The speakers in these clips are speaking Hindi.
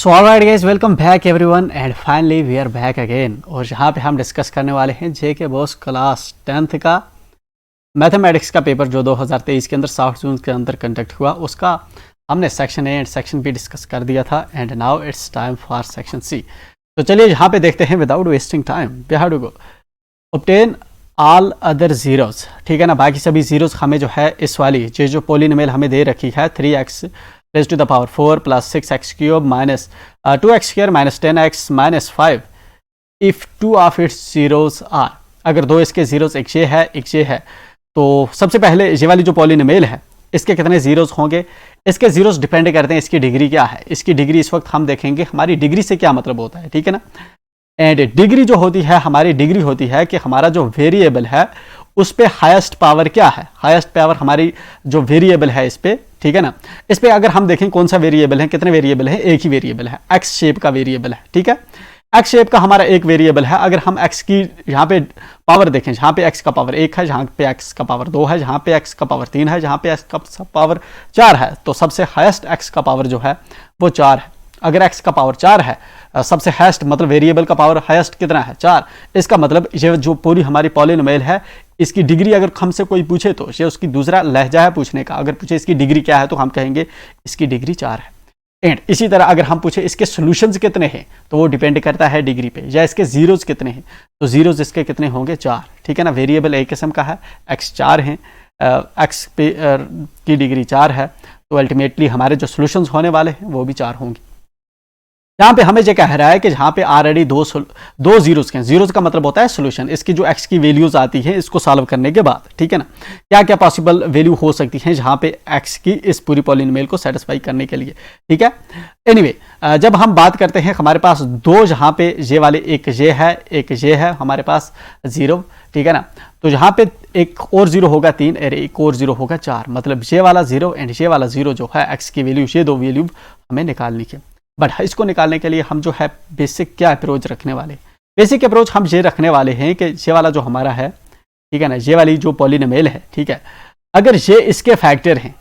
So alright guys, welcome back everyone and finally we are back again. और यहाँ पे हम डिस्कस करने वाले हैं जेके बॉस क्लास 10th का मैथमेटिक्स का पेपर जो 2023 के अंदर 7 जून के अंदर कंडक्ट हुआ। उसका हमने section A and section B discuss कर दिया था and now it's time for section C. तो चलिए यहाँ पे देखते हैं without wasting time we have to go obtain all other zeros. ठीक है ना, बाकी सभी जीरोज हमें जो है इस वाली जो पोलिनोमियल हमें दे रखी है 3x raised to the power 4 plus 6x cube minus 2x square minus 10x minus 5 if two of its zeros are। अगर दो इसके जीरोस एक ये है एक ये है, तो सबसे पहले ये वाली जो पॉलिनोमियल है इसके कितने जीरोस होंगे। इसके जीरोस डिपेंड करते हैं इसकी डिग्री क्या है। इसकी डिग्री इस वक्त हम देखेंगे हमारी डिग्री से क्या मतलब होता है, ठीक है ना। एंड डिग्री जो होती है हमारी डिग्री होती है कि हमारा जो वेरिएबल है उस पे हाईएस्ट पावर क्या है। हाईएस्ट पावर हमारी जो वेरिएबल है इस पे, ठीक है ना। इस पे अगर हम देखें कौन सा वेरिएबल है, कितने वेरिएबल है, एक ही वेरिएबल है, एक्स शेप का वेरिएबल है, ठीक है। एक्स शेप का हमारा एक वेरिएबल है। अगर हम एक्स की यहाँ पे पावर देखें, जहाँ पे एक्स का पावर 1 है, जहाँ पे एक्स का पावर 2 है, जहाँ पे एक्स का पावर 3 है, जहाँ पे एक्स का पावर 4 है, तो सबसे हाईएस्ट एक्स का पावर जो है वो 4 है। अगर x का पावर 4 है, सबसे हाईएस्ट मतलब वेरिएबल का पावर हाईएस्ट कितना है 4। इसका मतलब ये जो पूरी हमारी पॉलिनोमियल है इसकी डिग्री अगर हमसे कोई पूछे तो ये उसकी दूसरा लहजा है पूछने का। अगर पूछे इसकी डिग्री क्या है तो हम कहेंगे इसकी डिग्री 4 है। एंड इसी तरह अगर हम पूछे इसके सोल्यूशंस कितने हैं तो वो डिपेंड करता है डिग्री पे, या इसके जीरोज कितने हैं तो जीरोज इसके कितने होंगे 4, ठीक है ना। वेरिएबल एक किस्म का है, x 4 है, x पे की डिग्री 4 है, तो अल्टीमेटली हमारे जो सोल्यूशंस होने वाले हैं वो भी 4 होंगे। यहाँ पे हमें ये कह रहा है कि जहाँ पे ऑलरेडी दो जीरोस के हैं, जीरोस का मतलब होता है सोल्यूशन, इसकी जो एक्स की वैल्यूज आती है इसको सॉल्व करने के बाद, ठीक है ना। क्या क्या पॉसिबल वैल्यू हो सकती है जहाँ पे एक्स की इस पूरी पॉलिनोमियल को सेटिस्फाई करने के लिए, ठीक है। एनीवे, जब हम बात करते हैं हमारे पास दो, जहाँ पे ये वाले एक ये है एक ये है हमारे पास 0, ठीक है ना। तो यहाँ पे एक और 0 होगा 3 और एक और 0 होगा 4, मतलब ये वाला 0 एंड ये वाला 0 जो है एक्स की वैल्यू, ये दो वैल्यू हमें निकालनी है। बट इसको निकालने के लिए हम जो है बेसिक क्या अप्रोच रखने वाले, बेसिक अप्रोच हम ये रखने वाले हैं कि ये वाला जो हमारा है, ठीक है ना, ये वाली जो पॉलिनोमियल है, ठीक है, अगर ये इसके फैक्टर हैं,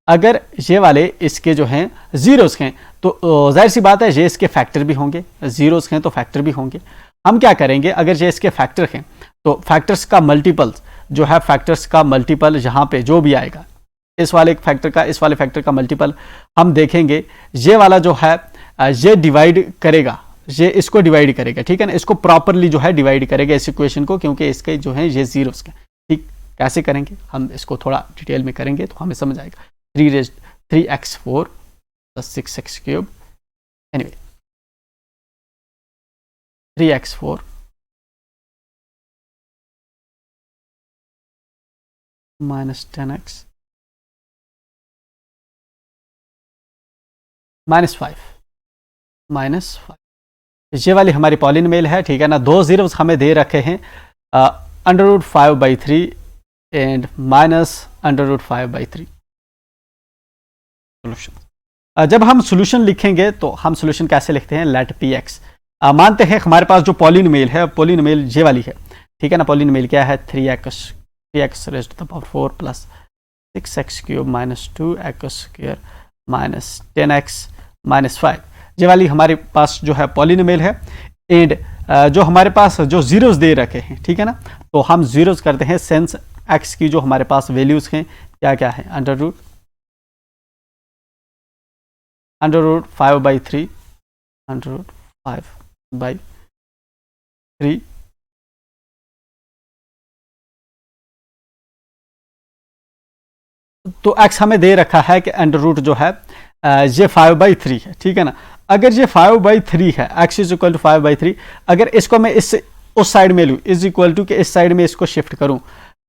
अगर ये वाले इसके जो हैं जीरोस हैं तो जाहिर सी बात है ये इसके फैक्टर भी होंगे, जीरोस हैं तो फैक्टर भी होंगे। हम क्या करेंगे, अगर ये इसके फैक्टर हैं तो फैक्टर्स का मल्टीपल जो है, फैक्टर्स का मल्टीपल यहाँ पे जो भी आएगा इस वाले फैक्टर का इस वाले फैक्टर का मल्टीपल हम देखेंगे। ये वाला जो है ये डिवाइड करेगा, ये इसको डिवाइड करेगा, ठीक है ना, इसको प्रॉपरली जो है डिवाइड करेगा इस इक्वेशन को, क्योंकि इसके जो है ये जीरोस के, ठीक। कैसे करेंगे हम इसको थोड़ा डिटेल में करेंगे तो हमें समझ आएगा। 3x4 + 6x cube, anyway 3x4 - 10x -5 ये वाली हमारी पॉलिनोमियल है, ठीक है ना। दो जीरोस हमें दे रखे हैं √5/3 एंड -√5/3 सोल्यूशन। जब हम सोल्यूशन लिखेंगे तो हम सोल्यूशन कैसे लिखते हैं, लेट px, मानते हैं हमारे पास जो पॉलिनोमियल है, पॉलिनोमियल ये वाली है, ठीक है ना। पॉलिनोमियल क्या है 3x raised to the power 4 plus 6x cube minus 2x square minus 10x minus 5 ये वाली हमारे पास जो है पॉलिनोमियल है। एंड जो हमारे पास जो जीरोस दे रखे हैं, ठीक है ना, तो हम जीरोस करते हैं सेंस x की जो हमारे पास वैल्यूज हैं क्या क्या है, √5/3 √5/3 तो x हमें दे रखा है कि अंडर रूट जो है ये 5/3 है, ठीक है ना। अगर ये 5/3 है, x = 5/3, अगर इसको मैं इस उस साइड में लूँ इज इक्वल टू के इस साइड में इसको शिफ्ट करूँ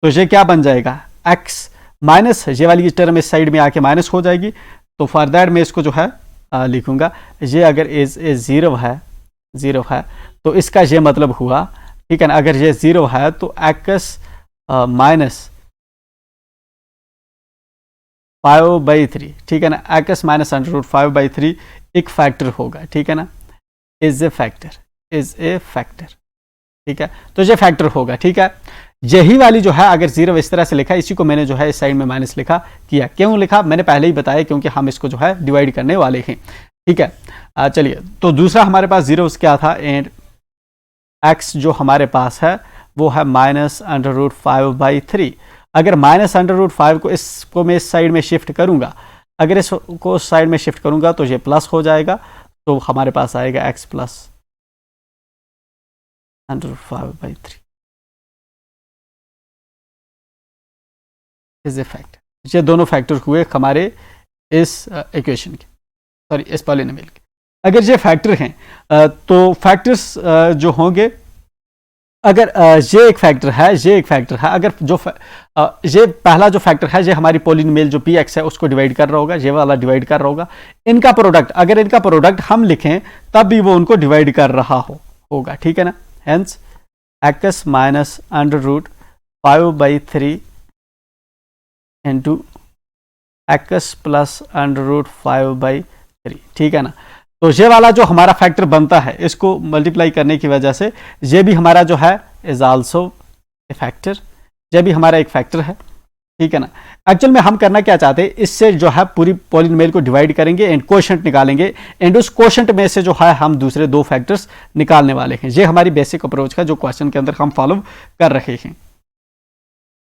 तो ये क्या बन जाएगा, x माइनस ये वाली टर्म इस साइड में आके माइनस हो जाएगी। तो फॉर दैट मैं इसको जो है लिखूंगा, ये अगर इज 0 है तो इसका ये मतलब हुआ, ठीक है ना। अगर ये 0 है तो x माइनस 5/3, ठीक है ना, x माइनस √5/3 एक फैक्टर होगा, ठीक है ना, इज ए फैक्टर, ठीक है। तो ये फैक्टर होगा, ठीक है। यही वाली जो है अगर 0 इस तरह से लिखा, इसी को मैंने जो है इस साइड में माइनस लिखा किया। क्यों लिखा मैंने पहले ही बताया, क्योंकि हम इसको जो है डिवाइड करने वाले हैं। ठीक है। चलिए, तो दूसरा हमारे पास जीरो क्या था, एंड एक्स जो हमारे पास है वो है -√5/3। अगर -√5 को इसको मैं इस साइड में शिफ्ट करूंगा, अगर इसको साइड में शिफ्ट करूंगा तो ये प्लस हो जाएगा, तो हमारे पास आएगा x plus √5/3 is a factor. ये दोनों फैक्टर हुए हमारे इस इक्वेशन के, सॉरी इस पॉलिनोमियल के। अगर ये फैक्टर हैं तो फैक्टर्स जो होंगे, अगर ये एक फैक्टर है, ये एक फैक्टर है, अगर जो ये पहला जो फैक्टर है ये हमारी पॉलिनोमियल जो पी एक्स है उसको डिवाइड कर रहा होगा, ये वाला डिवाइड कर रहा होगा। इनका प्रोडक्ट, अगर इनका प्रोडक्ट हम लिखें तब भी वो उनको डिवाइड कर रहा होगा, ठीक है ना। Hence x minus √5/3 into x plus √5/3, ठीक है ना। तो ये वाला जो हमारा फैक्टर बनता है, इसको मल्टीप्लाई करने की वजह से ये भी हमारा जो है इज आल्सो ए फैक्टर, ये भी हमारा एक फैक्टर है, ठीक है ना। एक्चुअल में हम करना क्या चाहते हैं, इससे जो है पूरी पॉलिनोमियल को डिवाइड करेंगे एंड कोशेंट निकालेंगे, एंड उस कोशेंट में से जो है हम दूसरे दो फैक्टर्स निकालने वाले हैं। ये हमारी बेसिक अप्रोच है जो क्वेश्चन के अंदर हम फॉलो कर रहे हैं।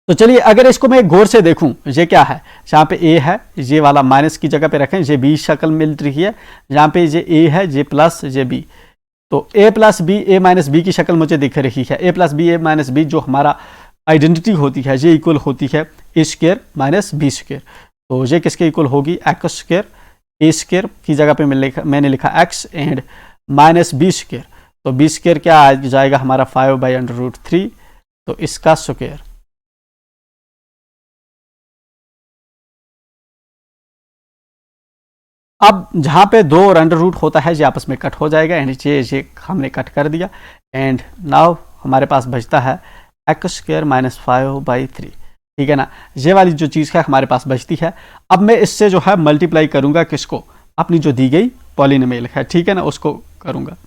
तो चलिए, अगर इसको मैं गौर से देखूं, ये क्या है, जहाँ पे ए है, ये वाला माइनस की जगह पे रखें, ये बी शक्ल मिल रही है, जहाँ पे ये ए है, ये प्लस, ये बी, तो ए प्लस बी, ए माइनस बी की शक्ल मुझे दिख रही है। ए प्लस बी, ए माइनस बी जो हमारा आइडेंटिटी होती है, ये इक्वल होती है ए स्क्वायर माइनस बी स्क्वायर। तो ये किसके इक्वल होगी, एक्स स्क्वायर, ए स्क्वायर की जगह पे मैंने लिखा x and minus b square, तो बी स्क्वायर क्या आ जाएगा हमारा 5/√3, तो इसका स्क्वायर। अब जहाँ पे दो और अंडर रूट होता है ये आपस में कट हो जाएगा, एंड ये हमने कट कर दिया, एंड नाउ हमारे पास बचता है एक्स स्क्वायर माइनस 5/3, ठीक है ना। ये वाली जो चीज़ है हमारे पास बचती है। अब मैं इससे जो है मल्टीप्लाई करूंगा किसको, अपनी जो दी गई पॉलिनोमियल है, ठीक है ना, उसको करूंगा।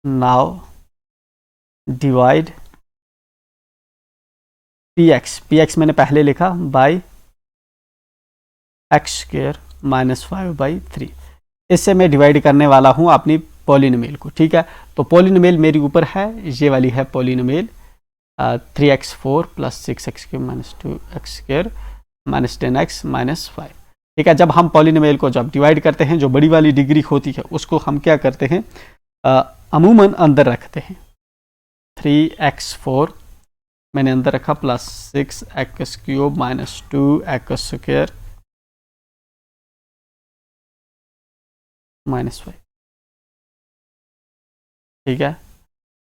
नाउ डिवाइड पी एक्स मैंने पहले लिखा बाई एक्स स्क्वायर माइनस 5/3, इससे मैं डिवाइड करने वाला हूं अपनी पॉलिनोमियल को, ठीक है। तो पॉलिनोमियल मेरी ऊपर है, ये वाली है polynomial 3x4 plus 6x³ minus 2x² minus 10x minus 5, ठीक है। जब हम पॉलिनोमियल को जब डिवाइड करते हैं, जो बड़ी वाली डिग्री होती है उसको हम क्या करते हैं, अमूमन अंदर रखते हैं। 3x4 मैंने अंदर रखा plus 6x³ minus 2x² minus 5, ठीक है।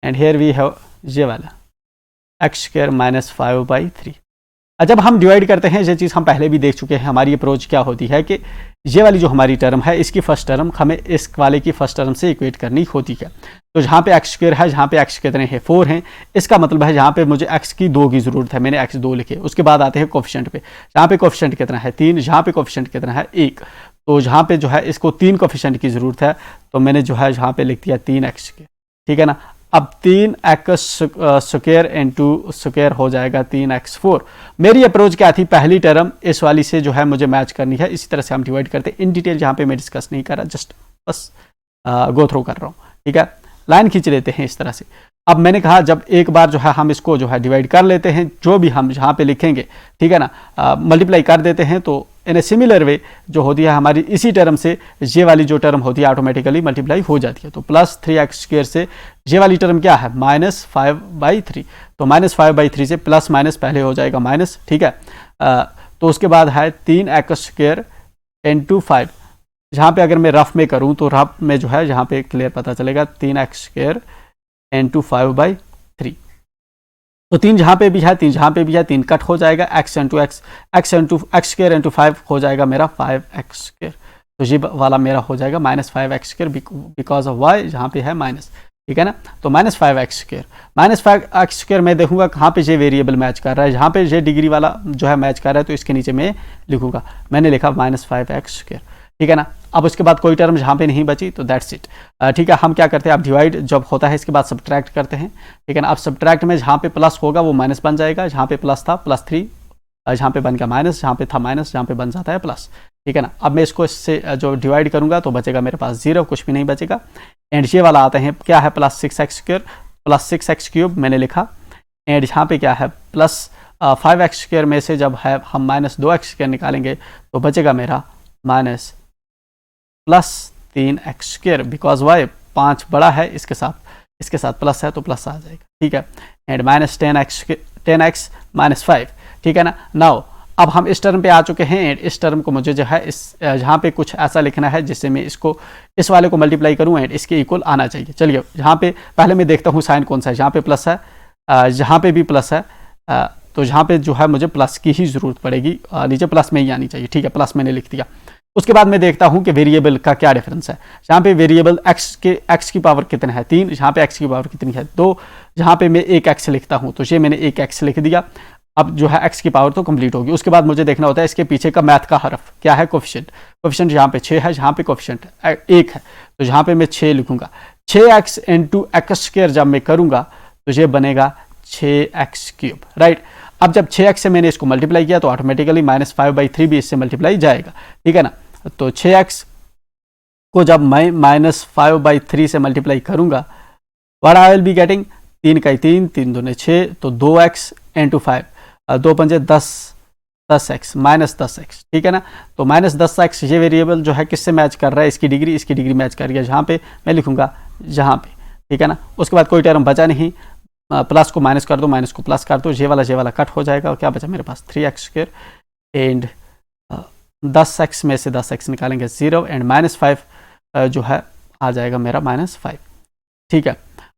एंड हेयर वी हैव ये वाला x² माइनस 5/3। जब हम डिवाइड करते हैं, ये चीज़ हम पहले भी देख चुके हैं, हमारी अप्रोच क्या होती है कि ये वाली जो हमारी टर्म है, इसकी फर्स्ट टर्म हमें इस वाले की फर्स्ट टर्म से इक्वेट करनी होती है। तो जहाँ पे x² है, जहाँ पे x कितने हैं, 4 हैं, इसका मतलब है जहाँ पे मुझे x की 2 की ज़रूरत है, मैंने x2 लिखे। उसके बाद आते हैं कोफिशिएंट पे, जहाँ पे कोफिशिएंट कितना है 3, जहाँ पे कोफिशिएंट कितना है 1, तो जहाँ पे जो है इसको 3 कोफिशिएंट की ज़रूरत है, तो मैंने जो है यहाँ पे लिख दिया 3x के, ठीक है ना। अब 3x² इंटू स्क्वायर हो जाएगा 3x4। मेरी अप्रोच क्या थी, पहली टर्म इस वाली से जो है मुझे मैच करनी है, इसी तरह से हम डिवाइड करते हैं। इन डिटेल यहाँ पे मैं डिस्कस नहीं कर रहा, जस्ट बस गो थ्रू कर रहा हूँ, ठीक है। लाइन खींच लेते हैं इस तरह से। अब मैंने कहा जब एक बार जो है हम इसको जो है डिवाइड कर लेते हैं, जो भी हम यहाँ पे लिखेंगे, ठीक है ना, मल्टीप्लाई कर देते हैं, तो इन ए सिमिलर वे जो होती है हमारी इसी टर्म से ये वाली जो टर्म होती है ऑटोमेटिकली मल्टीप्लाई हो जाती है। तो प्लस 3x² से ये वाली टर्म क्या है, माइनस 5/3, तो माइनस 5/3 से प्लस माइनस पहले हो जाएगा माइनस, ठीक है। तो उसके बाद है 3x² इंटू 5, जहाँ पे अगर मैं रफ में करूँ तो रफ में जो है यहाँ पे क्लियर पता चलेगा 3x² इंटू 5/3, तो 3 जहाँ पे भी है, 3 जहाँ पे भी है, 3 कट हो जाएगा, x इंटू x² इंटू 5 हो जाएगा मेरा 5x², तो ये वाला मेरा हो जाएगा minus 5x² because of y जहाँ पे है माइनस, ठीक है ना। तो माइनस 5x² मैं देखूंगा कहाँ पे ये वेरिएबल मैच कर रहा है, जहाँ पे ये डिग्री वाला जो है मैच कर रहा है, तो इसके नीचे मैं लिखूंगा, मैंने लिखा माइनस 5x², ठीक है ना। अब उसके बाद कोई टर्म जहाँ पे नहीं बची, तो दैट्स इट, ठीक है। हम क्या करते हैं, अब डिवाइड जब होता है इसके बाद सब्ट्रैक्ट करते हैं, ठीक है ना। अब सब्ट्रैक्ट में जहाँ पे प्लस होगा वो माइनस बन जाएगा, जहाँ पे प्लस था प्लस 3 जहाँ पे बन गया माइनस, जहाँ पे था माइनस, जहाँ पे बन जाता है प्लस, ठीक है ना। अब मैं इसको इससे जो डिवाइड करूंगा तो बचेगा मेरे पास 0, कुछ भी नहीं बचेगा। एंड ये वाला आते हैं, क्या है प्लस 6x² प्लस 6x³ मैंने लिखा। एंड यहाँ पे क्या है प्लस 5x² में से जब है हम माइनस 2x² निकालेंगे तो बचेगा मेरा minus plus 3x², because why 5 बड़ा है, इसके साथ प्लस है तो प्लस आ जाएगा, ठीक है। एंड माइनस 10x माइनस 5, ठीक है ना। नाउ अब हम इस टर्म पे आ चुके हैं। एंड इस टर्म को मुझे जो है इस यहाँ पे कुछ ऐसा लिखना है जिससे मैं इसको इस वाले को मल्टीप्लाई करूँ एंड इसके इक्वल आना चाहिए। चलिए यहाँ पे पहले मैं देखता हूँ साइन कौन सा है। जहाँ पे प्लस है, जहाँ पे भी प्लस है, तो जहाँ पे जो है मुझे प्लस की ही जरूरत पड़ेगी, नीचे प्लस में ही आनी चाहिए, ठीक है। प्लस मैंने लिख दिया। उसके बाद मैं देखता हूँ कि वेरिएबल का क्या डिफरेंस है। जहाँ पे वेरिएबल x की पावर कितना है 3, यहाँ पे x की पावर कितनी है 2, जहाँ पे मैं 1x लिखता हूँ तो ये मैंने 1x लिख दिया। अब जो है x की पावर तो कंप्लीट होगी। उसके बाद मुझे देखना होता है इसके पीछे का मैथ का हरफ क्या है, कोफिशिएंट यहाँ पे 6 है, जहाँ पे कोफिशिएंट 1 है तो यहाँ पे मैं 6 लिखूंगा। 6x इंटू x² जब मैं करूंगा तो ये बनेगा 6x³, राइट। अब जब 6x से मैंने इसको मल्टीप्लाई किया तो ऑटोमेटिकली -5/3 भी इससे मल्टीप्लाई जाएगा, ठीक है ना। तो 6x को जब मैं -5/3 से मल्टीप्लाई करूंगा, what I will be getting, 3 का 3, 3 दूने 6, तो 2x इंटू 5, 2 पंजे 10x माइनस 10x, ठीक है ना। तो माइनस 10x ये वेरिएबल जो है किससे मैच कर रहा है, इसकी डिग्री मैच कर रही है, जहाँ पे मैं लिखूंगा जहाँ पे, ठीक है ना। उसके बाद कोई टर्म बचा नहीं, प्लस को माइनस कर दो, माइनस को प्लस कर दो, ये वाला कट हो जाएगा और क्या बचा मेरे पास 3x² एंड 10x में से 10x निकालेंगे 0 एंड -5 जो है आ जाएगा मेरा -5, ठीक है।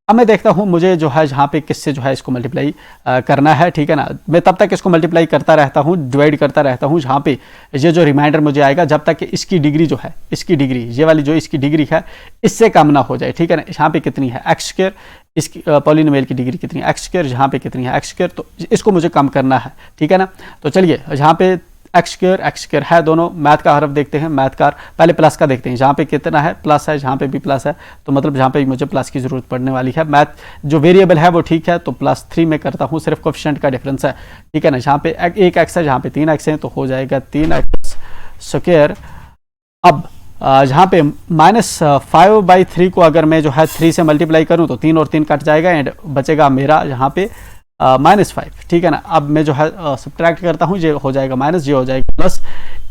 अब मैं देखता हूँ मुझे जो है यहाँ पे किससे जो है इसको मल्टीप्लाई करना है, ठीक है ना। मैं तब तक इसको मल्टीप्लाई करता रहता हूँ, डिवाइड करता रहता हूँ, जहाँ पे ये जो रिमाइंडर मुझे आएगा जब तक कि इसकी डिग्री जो है, इसकी डिग्री ये वाली जो इसकी डिग्री है इससे कम ना हो जाए, ठीक है ना। यहाँ पे कितनी है x², इसकी पॉलिनोमियल की डिग्री कितनी है x², यहाँ पे कितनी है x², तो इसको मुझे कम करना है, ठीक है ना। तो चलिए यहाँ पे x² है दोनों। मैथ का हरफ देखते हैं, मैथ का पहले प्लस का देखते हैं, जहाँ पे कितना है प्लस है, जहाँ पे भी प्लस है, तो मतलब जहाँ पे मुझे प्लस की जरूरत पड़ने वाली है। मैथ जो वेरिएबल है वो ठीक है, तो +3 में करता हूँ, सिर्फ कोफिशिएंट का डिफरेंस है, ठीक है ना। जहाँ पे 1x है, जहाँ पे 3x है, तो हो जाएगा 3x²। अब जहाँ पे -5/3 को अगर मैं जो है 3 से मल्टीप्लाई करूँ तो 3 और 3 कट जाएगा एंड बचेगा मेरा यहाँ पे -5, ठीक है ना। अब मैं जो है सब्ट्रैक्ट करता हूँ, ये हो जाएगा माइनस, ये हो जाएगा प्लस,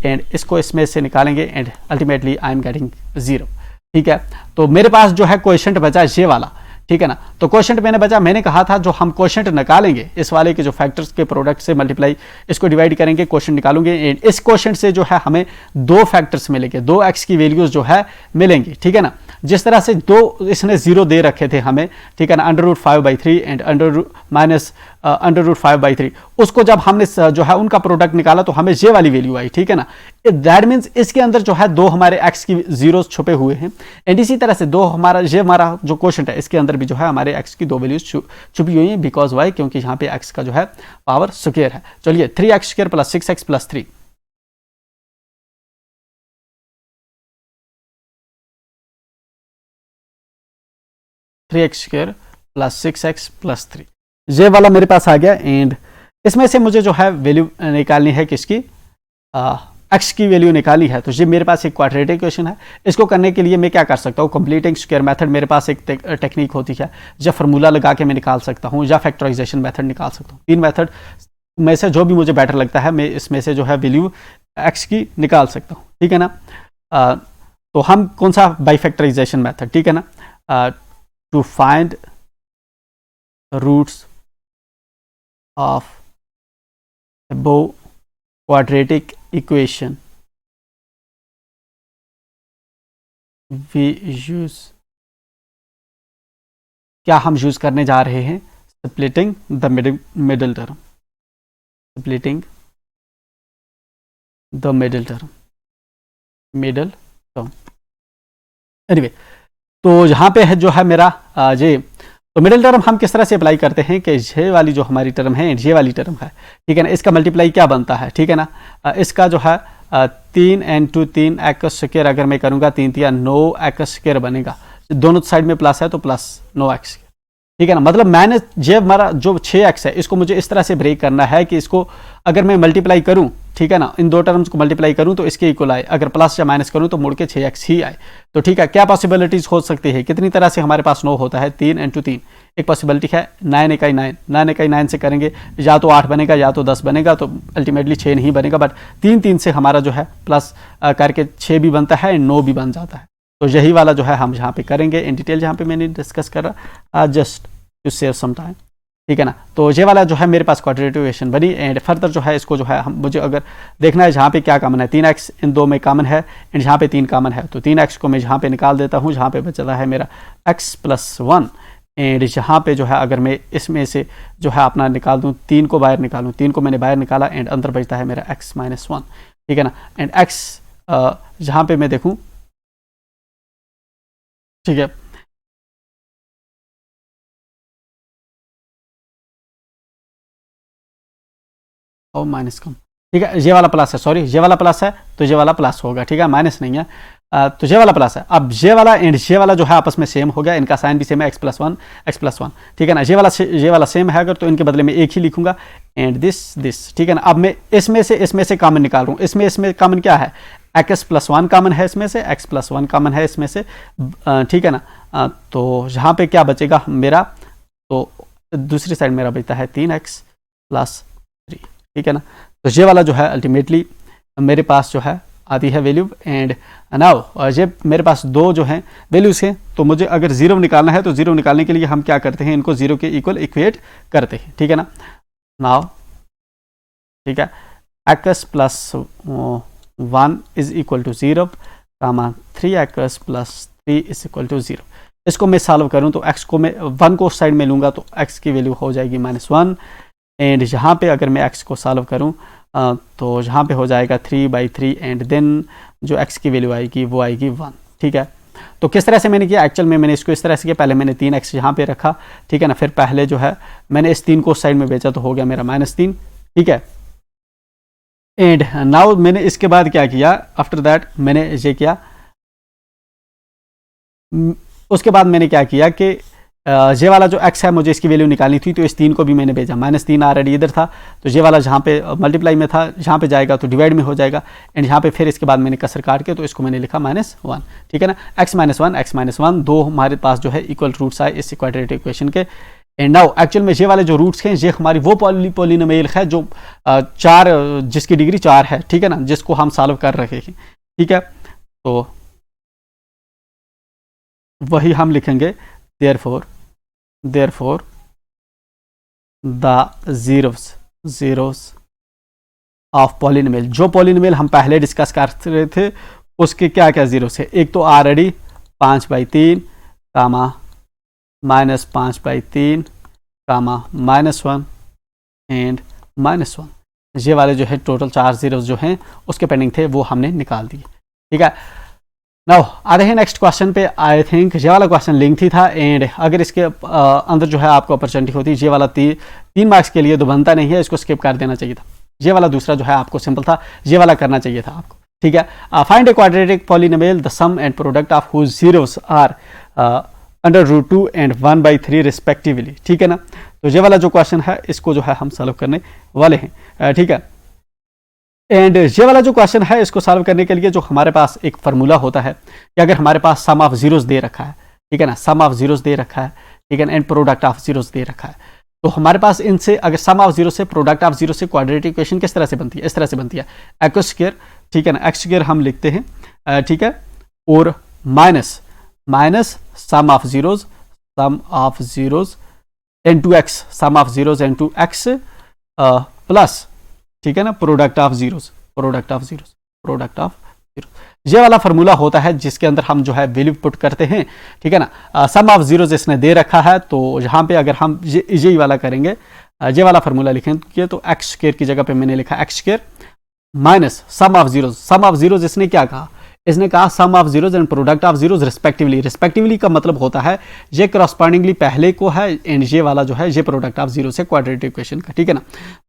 एंड इसको इसमें से निकालेंगे and ultimately I am getting 0, ठीक है। तो मेरे पास जो है क्वोशिएंट बचा ये वाला, ठीक है ना। तो क्वोशिएंट मैंने कहा था जो हम क्वोशिएंट निकालेंगे इस वाले के जो फैक्टर्स के प्रोडक्ट से मल्टीप्लाई, इसको डिवाइड करेंगे, क्वोशिएंट निकालूंगे एंड इस क्वोशिएंट से जो है हमें 2 फैक्टर्स मिलेंगे, 2x की वैल्यूज जो है मिलेंगी, ठीक है ना। जिस तरह से 2 इसने 0 दे रखे थे हमें, ठीक है ना, √5/3 एंड √5/3, उसको जब हमने जो है उनका प्रोडक्ट निकाला तो हमें ये वाली वैल्यू आई, ठीक है ना। दैट मीन्स इसके अंदर जो है 2 हमारे x की जीरोस छुपे हुए हैं एंड इसी तरह से 2 हमारा जो क्वोशिएंट है इसके अंदर भी जो है हमारे x की 2 वैल्यूज छुपी हुई हैं, बिकॉज वाई, क्योंकि यहाँ पे x का जो है पावर स्क्वायर है। चलिए 3x² + 6x + 3, +6x + 3 ये वाला मेरे पास आ गया एंड इसमें से मुझे जो है वैल्यू निकालनी है किसकी, x की वैल्यू निकाली है। तो ये मेरे पास एक क्वाड्रेटिक इक्वेशन है। इसको करने के लिए मैं क्या कर सकता हूँ, कंप्लीटिंग स्क्वायर मेथड मेरे पास एक टेक्निक होती है, या फार्मूला लगा के मैं निकाल सकता हूँ, या फैक्टराइजेशन मेथड निकाल सकता हूँ। 3 मेथड में से जो भी मुझे बेटर लगता है मैं इसमें से जो है वैल्यू x की निकाल सकता हूँ, ठीक है ना। तो हम कौन सा बाइफैक्टराइजेशन मेथड, ठीक है ना, to find roots of above quadratic equation we use, क्या हम यूज करने जा रहे हैं, splitting the middle term, splitting the middle term anyway, तो यहाँ पे है जो है मेरा ये, तो मिडिल टर्म हम किस तरह से अप्लाई करते हैं कि ये वाली जो हमारी टर्म है ये वाली टर्म है, ठीक है ना, इसका मल्टीप्लाई क्या बनता है, ठीक है ना। इसका जो है 3 × 3x² अगर मैं करूँगा 3 × 9x² बनेगा, दोनों साइड में प्लस है तो +9x, ठीक है ना। मतलब मैंने जो हमारा जो 6x है इसको मुझे इस तरह से ब्रेक करना है कि इसको अगर मैं मल्टीप्लाई करूं, ठीक है ना, इन दो टर्म्स को मल्टीप्लाई करूं तो इसके इक्वल आए, अगर प्लस या माइनस करूं तो मुड़ के 6x ही आए। तो ठीक है, क्या पॉसिबिलिटीज हो सकती है, कितनी तरह से हमारे पास 9 होता है, 3 × 3 एक पॉसिबिलिटी है, 9 × 9, 9 × 9 से करेंगे या तो 8 बनेगा या तो 10 बनेगा, तो अल्टीमेटली 6 नहीं बनेगा, बट 3 3 से हमारा जो है प्लस करके 6 भी बनता है, 9 भी बन जाता है। तो यही वाला जो है हम यहाँ पे करेंगे इन डिटेल, जहाँ पे मैंने डिस्कस कर रहा just to save some time, ठीक है ना। तो ये वाला जो है मेरे पास क्वाड्रेटिक इक्वेशन बनी, एंड फर्दर जो है इसको जो है हम मुझे अगर देखना है जहाँ पे क्या कॉमन है, 3x इन दो में कॉमन है एंड यहाँ पे 3 कॉमन है, तो 3x को मैं यहाँ पे निकाल देता हूँ, जहाँ पे बचता है मेरा x + 1, एंड यहाँ पे जो है अगर मैं इसमें से जो है अपना निकाल दूँ, 3 को बाहर निकालूँ, 3 को मैंने बाहर निकाला एंड अंदर बचता है मेरा x - 1, ठीक है ना। एंड x जहाँ पे मैं देखूँ, ठीक है, और माइनस कम, ठीक है, ये वाला प्लस है, सॉरी ये वाला प्लस है तो ये वाला प्लस होगा, ठीक है, माइनस नहीं है। तो ये वाला प्लस है। अब ये वाला एंड ये वाला जो है आपस में सेम हो गया, इनका साइन भी सेम है, x + 1 x + 1, ठीक है ना। ये वाला सेम है अगर, तो इनके बदले में एक ही लिखूंगा एंड दिस, ठीक है ना। अब मैं इसमें से कॉमन निकाल रहा हूँ, इसमें कॉमन क्या है, x + 1 कॉमन है इसमें से, x + 1 कॉमन है इसमें से, ठीक है ना। तो यहाँ पे क्या बचेगा मेरा, तो दूसरी साइड मेरा बचता है 3x + 3, ठीक है ना। तो ये वाला जो है अल्टीमेटली मेरे पास जो है आती है वैल्यू, एंड नाउ ये मेरे पास दो जो हैं वैल्यूज हैं, तो मुझे अगर 0 निकालना है तो 0 निकालने के लिए हम क्या करते हैं, इनको 0 के इक्वल इक्वेट करते हैं, ठीक है ना। नाउ ठीक है, x + 1 = 0, 3x + 3 = 0। इसको मैं सॉल्व करूं तो x को मैं 1 को साइड में लूंगा तो x की वैल्यू हो जाएगी -1, एंड यहाँ पे अगर मैं x को सॉल्व करूं तो यहाँ पे हो जाएगा 3/3, एंड देन जो x की वैल्यू आएगी वो आएगी 1, ठीक है। तो किस तरह से मैंने किया, एक्चुअल में मैंने इसको इस तरह से किया, पहले मैंने 3x यहाँ पे रखा, ठीक है ना, फिर पहले जो है मैंने इस 3 को साइड में बेचा तो हो गया मेरा -3, ठीक है। एंड नाउ मैंने इसके बाद क्या किया, आफ्टर दैट मैंने ये किया, उसके बाद मैंने क्या किया कि ये वाला जो x है मुझे इसकी वैल्यू निकालनी थी, तो इस 3 को भी मैंने भेजा, -3 ऑलरेडी इधर था, तो ये वाला जहाँ पे मल्टीप्लाई में था यहाँ पे जाएगा तो डिवाइड में हो जाएगा, एंड यहाँ पे फिर इसके बाद मैंने कसर काट के तो इसको मैंने लिखा -1, ठीक है ना। x - 1 x - 1 दो हमारे पास जो है इक्वल रूट्स आए इस क्वाड्रेटिक इक्वेशन के। एंड नाउ एक्चुअल में ये वाले जो रूट्स हैं ये हमारी वो पॉलिनोमियल है जो 4 जिसकी डिग्री 4 है, ठीक है ना, जिसको हम सॉल्व कर रहे हैं, ठीक है। तो वही हम लिखेंगे, therefore the zeros of polynomial, जो पॉलिनोमियल हम पहले डिस्कस कर रहे थे उसके क्या क्या जीरोस है, एक तो ऑलरेडी 5/3, -5/3, -1 एंड -1, ये वाले जो है टोटल 4 जीरोस जो हैं उसके पेंडिंग थे वो हमने निकाल दिए, ठीक है। नाउ आते हैं नेक्स्ट क्वेश्चन पे। आई थिंक ये वाला क्वेश्चन लेंथी था, एंड अगर इसके अंदर जो है आपको अपॉर्चुनिटी होती, ये वाला 3 मार्क्स के लिए तो बनता नहीं है, इसको स्किप कर देना चाहिए था। ये वाला दूसरा जो है आपको सिंपल था, ये वाला करना चाहिए था आपको, ठीक है। Find a quadratic polynomial the sum and product of whose zeros are √2 and 1/3 respectively, ठीक है ना। तो ये वाला जो क्वेश्चन है इसको जो है हम सॉल्व करने वाले हैं, ठीक है। एंड ये वाला जो क्वेश्चन है इसको सॉल्व करने के लिए जो हमारे पास एक फार्मूला होता है कि अगर हमारे पास सम ऑफ जीरोस दे रखा है, ठीक है ना, सम ऑफ जीरोस दे रखा है, ठीक है ना, एंड प्रोडक्ट ऑफ जीरोस दे रखा है, तो हमारे पास इनसे अगर सम ऑफ जीरो से प्रोडक्ट ऑफ जीरो से क्वाड्रेटिक इक्वेशन किस तरह से बनती है, इस तरह से बनती है, x², ठीक है ना, x² हम लिखते हैं, ठीक है, और minus sum of zeros n2x, sum of zeros n2x plus, ठीक है ना, प्रोडक्ट ऑफ जीरोस। ये वाला फार्मूला होता है जिसके अंदर हम जो है वैल्यू पुट करते हैं, ठीक है ना। सम ऑफ जीरोस इसने दे रखा है, तो यहाँ पे अगर हम ये वाला करेंगे, ये वाला फार्मूला लिखेंगे तो x² की जगह पे मैंने लिखा x² minus sum of zeros. Sum of zeros इसने क्या कहा, इसने कहा sum of zeros and product of zeros respectively. Respectively का मतलब होता है ये करस्पॉन्डिंगली पहले को है एंड ये वाला जो है ये प्रोडक्ट ऑफ जीरो से क्वाड्रेटिक इक्वेशन का, ठीक है ना।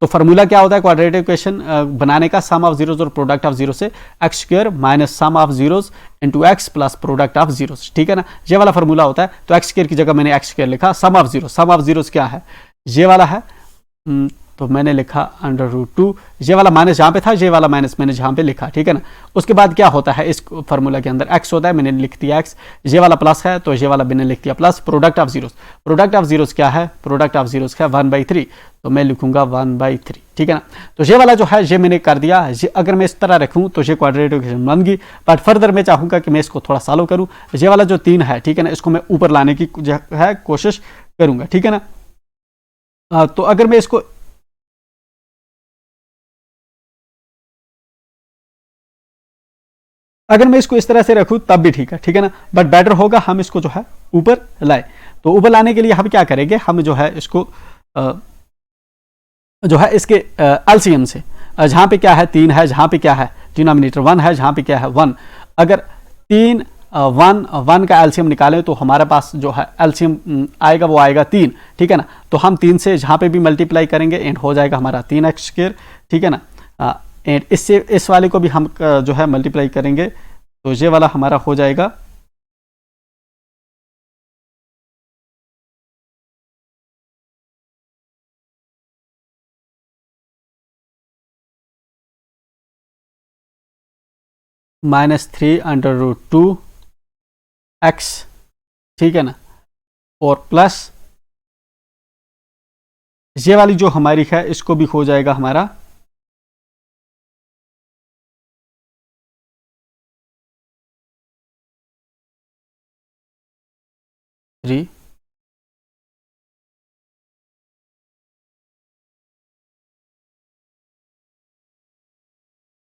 तो फार्मूला क्या होता है क्वाड्रेटिक इक्वेशन बनाने का, सम ऑफ जीरोज और प्रोडक्ट ऑफ जीरो से x square minus sum of zeros into x plus product of zeros, ठीक है ना। ये वाला फार्मूला होता है। तो एक्स स्क्वायर की जगह मैंने एक्स स्क्वायर लिखा, सम ऑफ जीरोज क्या है, ये वाला है, तो मैंने लिखा √2, ये वाला माइनस जहाँ पे था, ये वाला माइनस मैंने जहाँ पे लिखा, ठीक है ना। उसके बाद क्या होता है इस फार्मूला के अंदर, एक्स होता है, मैंने लिख दिया एक्स, ये वाला प्लस है तो ये वाला मैंने लिख दिया प्लस, प्रोडक्ट ऑफ जीरोस क्या है, प्रोडक्ट ऑफ जीरोस क्या है 1/3, तो मैं लिखूंगा 1/3, ठीक है ना। तो ये वाला जो है ये मैंने कर दिया। ये अगर मैं इस तरह रखूँ तो ये क्वाड्रेटिक इक्वेशन बन गई, बट फर्दर मैं चाहूँगा कि मैं इसको थोड़ा सॉल्व करूँ। ये वाला जो 3 है, ठीक है ना, इसको मैं ऊपर लाने की जो है कोशिश करूँगा, ठीक है ना। तो अगर मैं इसको इस तरह से रखूं तब भी ठीक है ना, बट बेटर होगा हम इसको जो है ऊपर लाए। तो ऊपर लाने के लिए हम क्या करेंगे, हम जो है इसको जो है इसके एलसीएम से, जहां पे क्या है 3 है, जहां पे क्या है डिनोमिनेटर 1 है, जहां पे क्या है 1, अगर 3 1 का एलसीएम निकालें तो हमारे पास जो है एलसीएम आएगा वो आएगा 3, ठीक है ना। तो हम 3 से जहां पे भी मल्टीप्लाई करेंगे एंड हो जाएगा हमारा 3x², ठीक है ना। एंड इससे इस वाले को भी हम जो है मल्टीप्लाई करेंगे तो ये वाला हमारा हो जाएगा -3/√2x, ठीक है ना, और प्लस ये वाली जो हमारी है इसको भी हो जाएगा हमारा 3,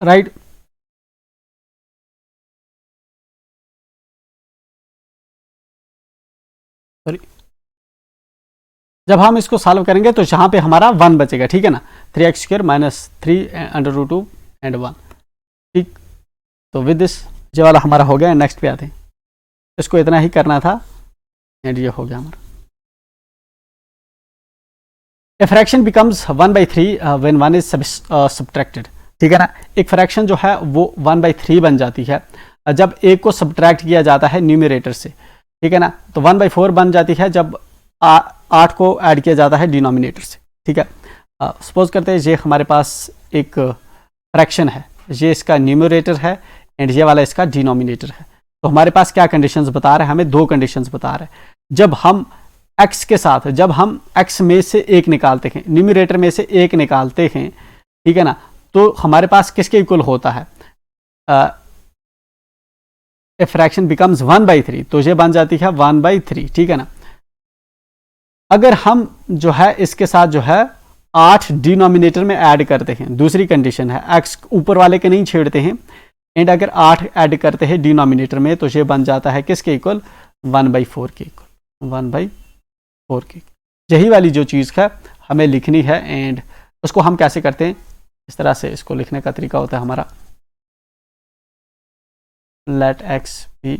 राइट। सॉरी, जब हम इसको सॉल्व करेंगे तो यहाँ पे हमारा 1 बचेगा, ठीक है ना, 3x² माइनस 3/√2 एंड 1, ठीक। तो विद दिस ये वाला हमारा हो गया। नेक्स्ट पे आते हैं, इसको इतना ही करना था एंड ये हो गया हमारा। A fraction becomes 1/3 when 1 is subtracted, ठीक है ना। एक फ्रैक्शन जो है वो 1/3 बन जाती है जब एक को सब्ट्रैक्ट किया जाता है न्यूमरेटर से, ठीक है ना। तो 1/4 बन जाती है जब 8 को ऐड किया जाता है डिनोमिनेटर से, ठीक है। सपोज करते हैं ये हमारे पास एक फ्रैक्शन है, ये इसका न्यूमरेटर है एंड ये वाला इसका डिनोमिनेटर है। तो हमारे पास क्या कंडीशंस बता रहे हैं, हमें 2 कंडीशंस बता रहे हैं। जब हम x के साथ, जब हम x में से 1 निकालते हैं, न्यूमरेटर में से 1 निकालते हैं, ठीक है ना, तो हमारे पास किसके इक्वल होता है, ए फ्रैक्शन बिकम्स 1/3, तो ये बन जाती है 1/3, ठीक है ना। अगर हम जो है इसके साथ जो है 8 डिनोमिनेटर में ऐड करते हैं, दूसरी कंडीशन है, x ऊपर वाले के नहीं छेड़ते हैं एंड अगर 8 ऐड करते हैं डिनोमिनेटर में तो ये बन जाता है किसके इक्वल, 1/4 के इक्वल, 1/4 के। यही वाली जो चीज़ है हमें लिखनी है एंड उसको हम कैसे करते हैं, इस तरह से इसको लिखने का तरीका होता है हमारा, let x be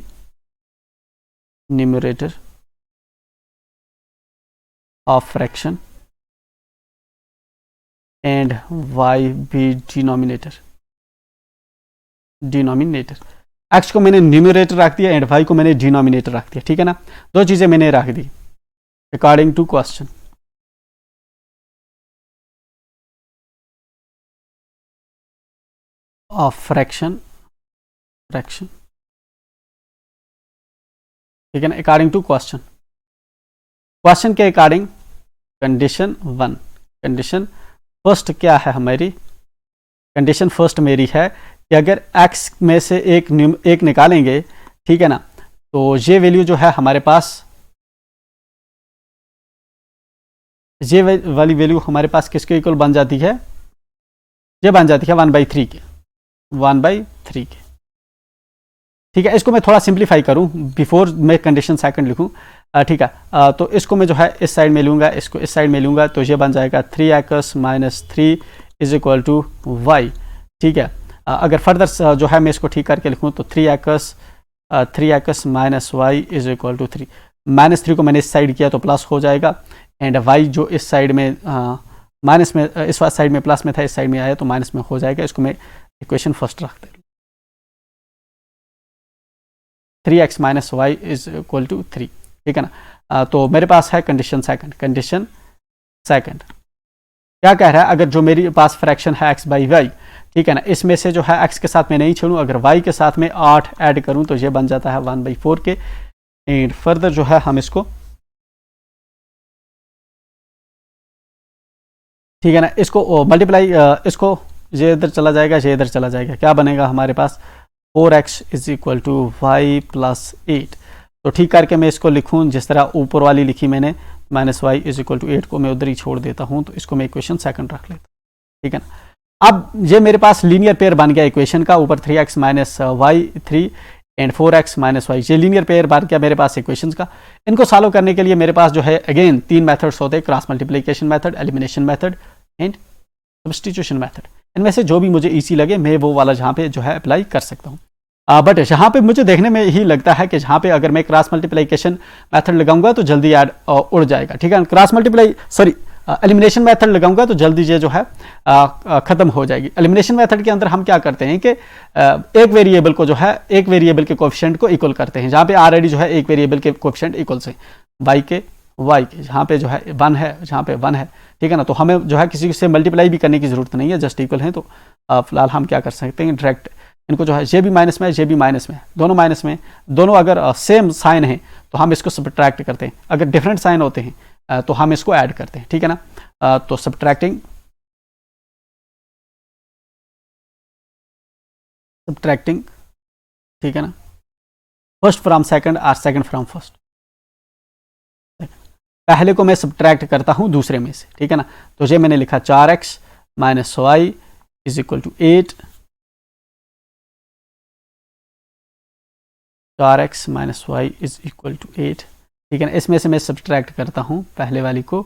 numerator of fraction and y be denominator. x को मैंने न्यूमरेटर रख दिया एंड y को मैंने डिनोमिनेटर रख दिया, ठीक है ना। 2 चीजें मैंने रख दी according to question. Of fraction, ठीक है ना, अकॉर्डिंग टू क्वेश्चन के अकॉर्डिंग कंडीशन 1, कंडीशन फर्स्ट क्या है हमारी, कंडीशन फर्स्ट मेरी है कि अगर x में से एक निकालेंगे, ठीक है ना, तो ये वैल्यू जो है हमारे पास, ये वाली वैल्यू हमारे पास किसके इक्वल बन जाती है, ये बन जाती है 1/3 के, 1/3 के, ठीक है। इसको मैं थोड़ा सिंप्लीफाई करूं बिफोर मैं कंडीशन सेकंड लिखूं, ठीक है। तो इसको मैं जो है इस साइड में लूंगा, इसको इस साइड में लूंगा, तो ये बन जाएगा 3x - 3 = y, ठीक है। अगर फर्दर जो है मैं इसको ठीक करके लिखूँ तो 3x minus y is equal to 3। -3 को मैंने इस साइड किया तो प्लस हो जाएगा, एंड वाई जो इस साइड में माइनस में, इस साइड में प्लस में था, इस साइड में आया तो माइनस में हो जाएगा। इसको मैं इक्वेशन फर्स्ट रखते हैं, 3x minus y is equal to 3, ठीक है ना। तो मेरे पास है कंडीशन सेकंड क्या कह रहा है, अगर जो मेरे पास फ्रैक्शन है x बाई वाई, ठीक है ना, इसमें से जो है x के साथ मैं नहीं छोड़ूं, अगर y के साथ में 8 ऐड करूं तो ये बन जाता है 1/4 के। एंड फर्दर जो है हम इसको, ठीक है ना, इसको मल्टीप्लाई, इसको ये इधर चला जाएगा, ये इधर चला जाएगा, क्या बनेगा हमारे पास 4x is equal to y plus 8। तो ठीक करके मैं इसको लिखूं जिस तरह ऊपर वाली लिखी मैंने, minus y is equal to 8 को मैं उधर ही छोड़ देता हूं, तो इसको मैं इक्वेशन सेकंड रख लेता हूं, ठीक है ना। अब ये मेरे पास लीनियर पेयर बन गया इक्वेशन का, ऊपर 3x minus y 3 and 4x minus y, ये लीनियर पेयर बन गया मेरे पास इक्वेशंस का। इनको सॉल्व करने के लिए मेरे पास जो है अगेन 3 मेथड्स होते हैं, cross multiplication method, elimination method and substitution method. इनमें से जो भी मुझे ईजी लगे मैं वो वाला जहाँ पे जो है अप्लाई कर सकता हूँ। बट यहाँ पे मुझे देखने में यही लगता है कि जहाँ पे अगर मैं क्रॉस मल्टीप्लिकेशन मेथड लगाऊंगा तो जल्दी ऐड उड़ जाएगा, ठीक है। क्रॉस एलिमिनेशन मेथड लगाऊंगा तो जल्दी ये जो है खत्म हो जाएगी। एलिमिनेशन मेथड के अंदर हम क्या करते हैं कि एक वेरिएबल को जो है, एक वेरिएबल के कोएफिशिएंट को इक्वल करते हैं, जहाँ पे ऑलरेडी जो है एक वेरिएबल के कोएफिशिएंट इक्वल से वाई के जहाँ पे जो है 1 है, जहाँ पे 1 है, ठीक है ना। तो हमें जो है किसी से मल्टीप्लाई भी करने की जरूरत नहीं है, जस्ट इक्वल है। तो फिलहाल हम क्या कर सकते हैं, डायरेक्ट इनको जो है, ये भी माइनस में है, ये भी माइनस में है, दोनों माइनस में, दोनों अगर सेम साइन है तो हम इसको सब्ट्रैक्ट करते हैं, अगर डिफरेंट साइन होते हैं तो हम इसको ऐड करते हैं, ठीक है ना। तो सब्ट्रैक्टिंग, ठीक है ना, फर्स्ट फ्रॉम सेकंड और सेकंड फ्रॉम फर्स्ट। पहले को मैं सब्ट्रैक्ट करता हूं दूसरे में से, ठीक है ना। तो ये मैंने लिखा 4x minus y is equal to 8, 4x minus y is equal to 8, ठीक है ना। इसमें से मैं सब्ट्रैक्ट करता हूं पहले वाली को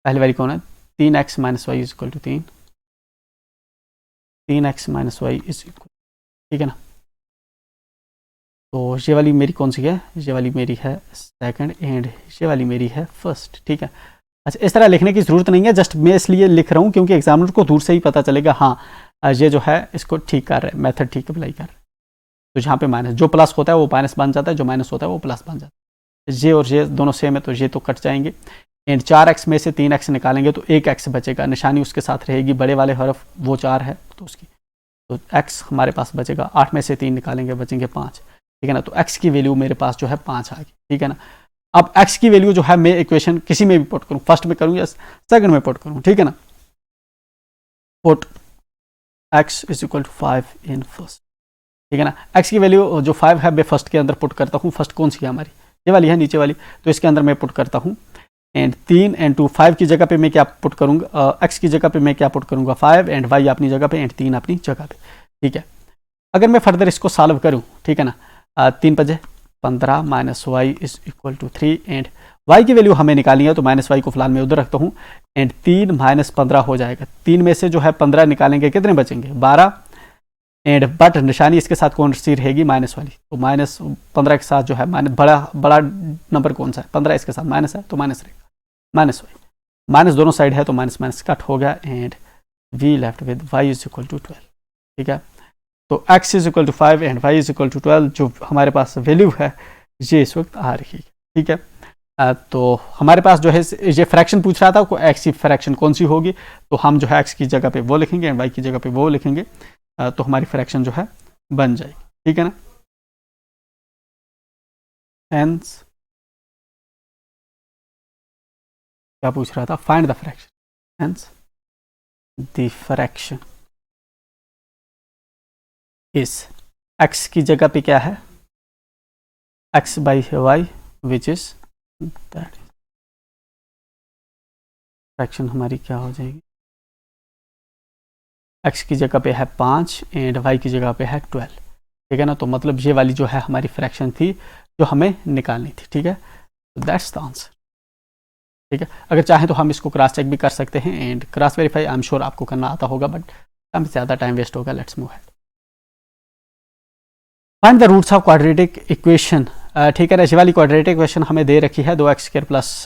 ना, 3x minus y is equal to 3x minus y is equal, ठीक है ना। तो ये वाली मेरी कौन सी है, ये वाली मेरी है सेकंड एंड ये वाली मेरी है फर्स्ट, ठीक है। अच्छा, इस तरह लिखने की ज़रूरत नहीं है, जस्ट मैं इसलिए लिख रहा हूँ क्योंकि एग्जामिनर को दूर से ही पता चलेगा, हाँ ये जो है इसको ठीक कर रहे हैं, मेथड ठीक अप्लाई कर रहे हैं। तो यहाँ पे माइनस, जो प्लस होता है वो माइनस बन जाता है, जो माइनस होता है वो प्लस बन जाता है। ये और ये दोनों सेम है तो ये तो कट जाएंगे, एंड 4x में से 3x निकालेंगे तो 1x बचेगा, निशानी उसके साथ रहेगी, बड़े वाले हरफ वो 4 है तो उसकी, तो x हमारे पास बचेगा, 8 में से 3 निकालेंगे बचेंगे 5, ठीक है ना। तो x की वैल्यू मेरे पास जो है 5 आ गई, ठीक है ना। अब x की वैल्यू जो है मैं इक्वेशन किसी में भी पुट करूँ, फर्स्ट में करूँ या सेकंड में पुट करूँ, ठीक है ना। Put x is equal to 5 in first, ठीक है ना। x की वैल्यू जो 5 है मैं फर्स्ट के अंदर पुट करता हूँ, फर्स्ट कौन सी है हमारी, ये वाली है नीचे वाली, तो इसके अंदर मैं पुट करता हूँ, एंड 3 एंड 2, 5 की जगह पे मैं क्या पुट करूँगा, x की जगह पे मैं क्या पुट करूँगा 5, एंड y अपनी जगह पे एंड 3 अपनी जगह पे, ठीक है। अगर मैं फर्दर इसको सॉल्व करूँ, ठीक है ना, 3 5 15 minus y is equal to 3, and y की वैल्यू हमें निकालनी है तो माइनस वाई को फिलहाल मैं उधर रखता हूँ, एंड 3 माइनस 15 हो जाएगा, 3 में से जो है 15 निकालेंगे कितने बचेंगे 12, एंड बट निशानी इसके साथ कौन सी रहेगी माइनस वाली, तो माइनस 15 के साथ जो है माइनस, बड़ा नंबर कौन सा है 15, इसके साथ माइनस है तो माइनस रहेगा, माइनस वाई, माइनस दोनों साइड है तो माइनस माइनस कट हो गया, and we left with y is equal to 12, ठीक है। तो x is equal to 5 and y is equal to 12 जो हमारे पास वैल्यू है ये इस वक्त आ रही है, ठीक है। तो हमारे पास जो है ये फ्रैक्शन पूछ रहा था को x की फ्रैक्शन कौन सी होगी, तो हम जो है x की जगह पे वो लिखेंगे एंड y की जगह पे वो लिखेंगे, तो हमारी फ्रैक्शन जो है बन जाएगी, ठीक है ना। हेंस क्या पूछ रहा था, find the fraction, hence the fraction इस x की जगह पे क्या है x by y which is that, fraction हमारी क्या हो जाएगी, x की जगह पे है 5 एंड y की जगह पे है 12, ठीक है ना। तो मतलब ये वाली जो है हमारी फ्रैक्शन थी जो हमें निकालनी थी, ठीक है। तो दैट्स द आंसर, ठीक है। अगर चाहें तो हम इसको क्रॉस चेक भी कर सकते हैं and cross verify I am sure आपको करना आता होगा, बट कम ज़्यादा टाइम वेस्ट होगा, लेट्स मूव है। Find the roots of quadratic equation. ठीक है ना, ये वाली क्वाड्रेटिक इक्वेशन हमें दे रखी है 2x² plus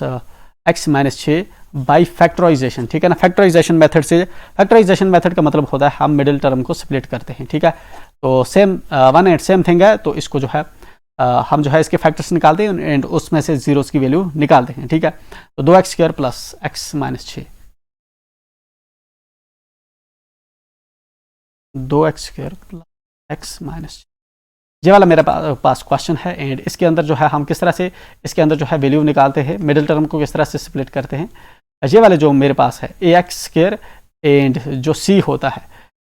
x minus 6 by factorization. ठीक है ना, फैक्टराइजेशन मेथड से, फैक्टराइजेशन मेथड का मतलब होता है हम मिडिल टर्म को स्प्लिट करते हैं। ठीक है, तो same one and same thing है, तो इसको जो है हम जो है इसके फैक्टर्स निकालते हैं एंड उसमें से जीरोस की वैल्यू निकालते हैं। ठीक है, तो 2x² plus x minus 6, 2x² plus x minus 6, ये वाला मेरे पास क्वेश्चन है एंड इसके अंदर जो है हम किस तरह से इसके अंदर जो है वैल्यू निकालते हैं, मिडिल टर्म को किस तरह से स्प्लिट करते हैं। ये वाले जो मेरे पास है ax² एंड जो c होता है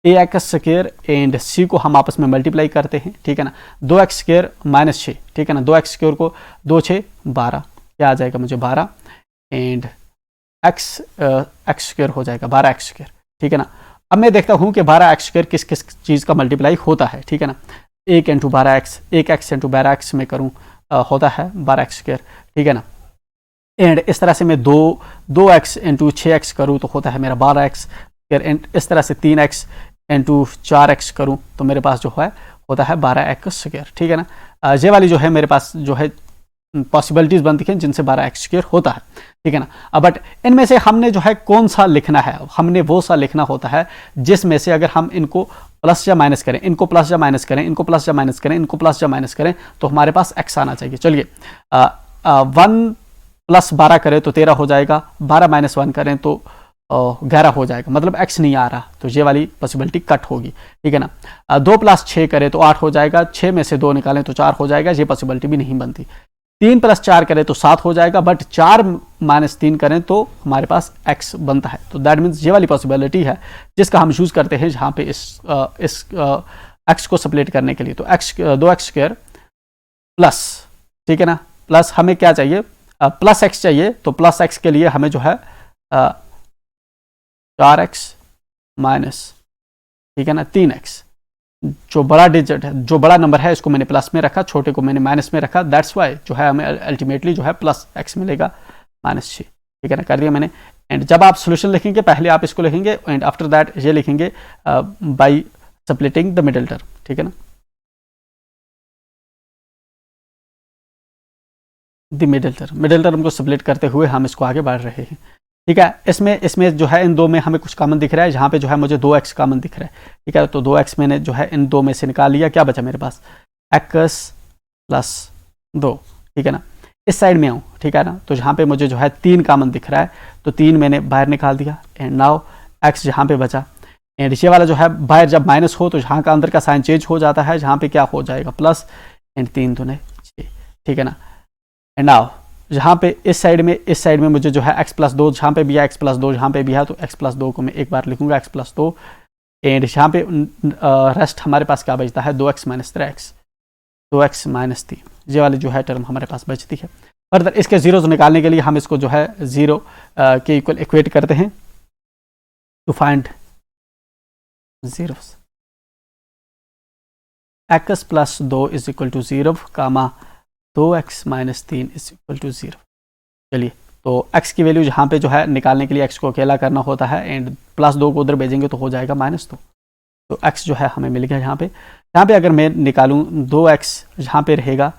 ax² एंड c को हम आपस में मल्टीप्लाई करते हैं। ठीक है ना, 2x² माइनस 6, ठीक है ना, 2x² को 2 6 12, क्या आ जाएगा मुझे 12 एंड x² हो जाएगा 12x²। ठीक है ना, अब मैं देखता हूँ कि 12x² किस किस चीज़ का मल्टीप्लाई होता है। ठीक है ना, 1 into 12x, 1x into 12x में करूँ होता है 12x²। ठीक है ना, एंड इस तरह से मैं 2x इंटू 6x करूँ तो होता है मेरा 12x, एंड इस तरह से 3x इंटू 4x करूँ तो मेरे पास जो है होता है 12x²। ठीक है ना, ये वाली जो है मेरे पास जो है पॉसिबिलिटीज बनती हैं जिनसे 12x² होता है। ठीक है ना, बट इनमें से हमने जो है कौन सा लिखना है, हमने वो सा लिखना होता है जिसमें से अगर हम इनको प्लस या माइनस करें, इनको प्लस या माइनस करें, इनको प्लस या माइनस करें, इनको प्लस या माइनस करें तो हमारे पास x आना चाहिए। चलिए 1 प्लस 12 करें तो 13 हो जाएगा, 12 माइनस 1 करें तो 11 हो जाएगा, मतलब x नहीं आ रहा, तो ये वाली पॉसिबिलिटी कट होगी। ठीक है ना, 2 प्लस 6 करें तो 8 हो जाएगा, 6 में से 2 निकालें तो 4 हो जाएगा, ये पॉसिबिलिटी भी नहीं बनती। 3 प्लस 4 करें तो 7 हो जाएगा, बट 4 माइनस 3 करें तो हमारे पास x बनता है, तो दैट मीन्स ये वाली पॉसिबिलिटी है जिसका हम यूज करते हैं जहाँ पे इस x को स्प्लिट करने के लिए। तो 2x² प्लस, ठीक है ना, प्लस हमें क्या चाहिए, प्लस x चाहिए, तो प्लस x के लिए हमें जो है 4x माइनस, ठीक है ना, 3x, जो बड़ा डिजिट है, जो बड़ा नंबर है इसको मैंने प्लस में रखा, छोटे को मैंने माइनस में रखा, दैट्स वाई जो है हमें अल्टीमेटली जो है प्लस x मिलेगा माइनस 6। ठीक है ना, कर दिया मैंने। एंड जब आप सोल्यूशन लिखेंगे पहले आप इसको लिखेंगे एंड आफ्टर दैट ये लिखेंगे by splitting the middle term. ठीक है ना, द मिडिल टर्म को स्प्लिट करते हुए हम इसको आगे बढ़ रहे हैं। ठीक है, इसमें जो है इन दो में हमें कुछ कॉमन दिख रहा है, जहाँ पे जो है मुझे 2x कॉमन दिख रहा है। ठीक है, तो 2x मैंने जो है इन दो में से निकाल लिया, क्या बचा मेरे पास x प्लस 2। ठीक है ना, इस साइड में आऊँ, ठीक है ना, तो जहाँ पे मुझे जो है 3 कॉमन दिख रहा है तो 3 मैंने बाहर निकाल दिया एंड नाउ x जहाँ पे बचा, एंड ये वाला जो है बाहर जब माइनस हो तो जहाँ का अंदर का साइन चेंज हो जाता है, जहाँ पे क्या हो जाएगा प्लस एंड 3 दूने 6। ठीक है ना, एंड नाउ जहाँ पे इस साइड में मुझे जो है x प्लस 2 जहाँ पे भी है, x प्लस 2 जहाँ पे भी है, तो x प्लस 2 को मैं एक बार लिखूंगा x प्लस 2 एंड यहाँ पे रेस्ट हमारे पास क्या बचता है 2x minus 3x, 2x minus 3, ये वाली जो है टर्म हमारे पास बचती है। फर्दर इसके जीरोस निकालने के लिए हम इसको जो है 0 के इक्वल इक्वेट करते हैं to find zeros. x plus 2 is equal to 0 comma 2x minus 3 is equal to 0। चलिए, तो x की वैल्यू जहाँ पे जो है निकालने के लिए x को अकेला करना होता है एंड प्लस 2 को उधर भेजेंगे तो हो जाएगा माइनस 2, तो x जो है हमें मिल गया यहाँ पे अगर मैं निकालूँ 2x जहाँ पे रहेगा,